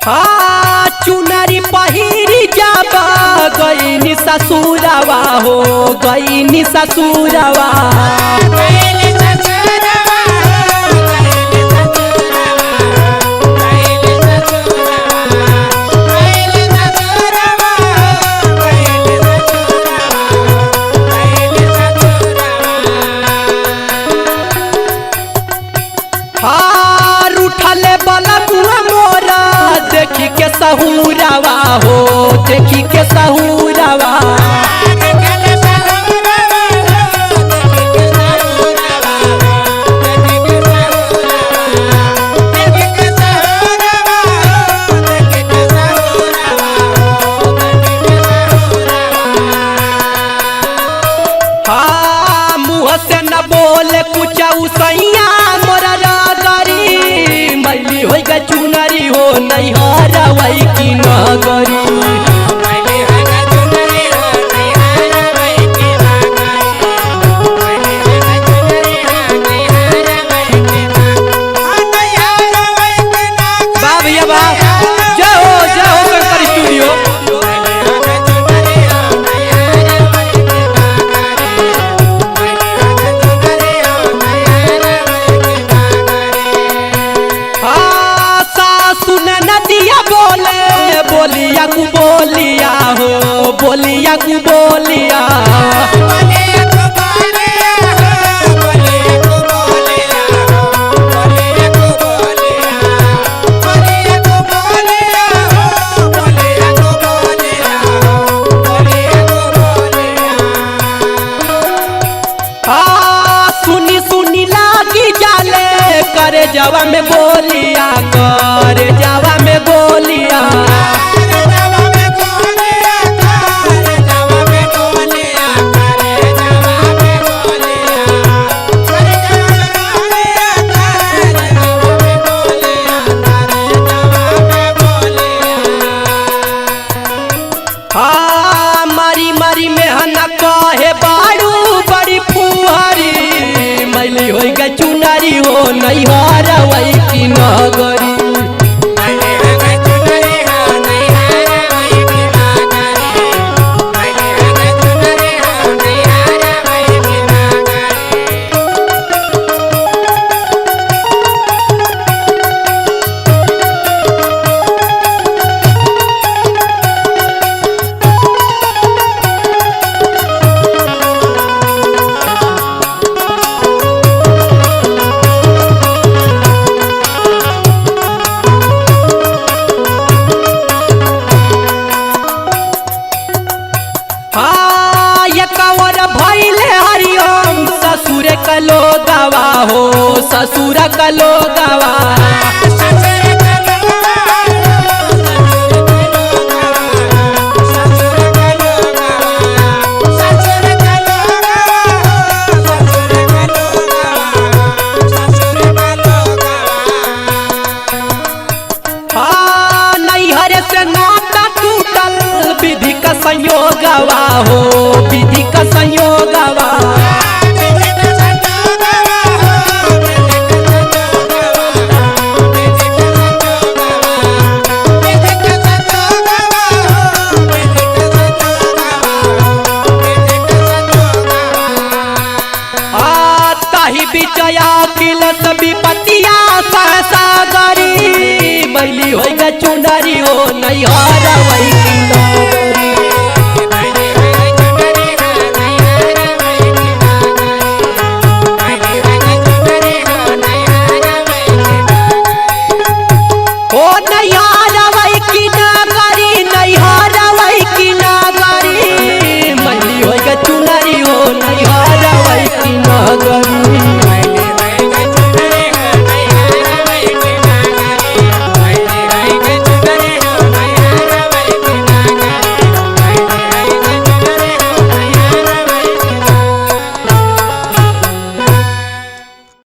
हाँ चुनरी पहिरी जाबा गईनी ससुरवा हो गईनी ससुरवा हाँ रूठले बला मुआ मोरा देखी के सहुरवा हो देखी के सहुरवा हाँ मुँह से न बोले कुछ उसैया मोरा रगरी मैली हो गई चुनरी हो नहीं हरवई की नगरी बोलिया कु बोलिया हो बोलिया कु बोलिया हाँ सुनी सुनी लागी जाले करे जावा में बोलिया करे जावा में बोलिया हाँ मारी मारी मेहना कहे बाड़ू बड़ी फुहरी मैली हो गई चुनरी हो नहीं हरवई की नगरी ससुर कलो गवा हो ससुर कलो गवा हाँ नैहर से नाता टूटल विधि का संयोगवा हो विधि का संयोगवा बिचया किल सभी पतिया सागरी मैली हो गई चुनरी हो नहीं हरवई की नगरी हो नहीं हरवई की नगरी नहीं हरवई की नगरी मैली हो गई चुनरी हो नहीं हरवई की नगरी।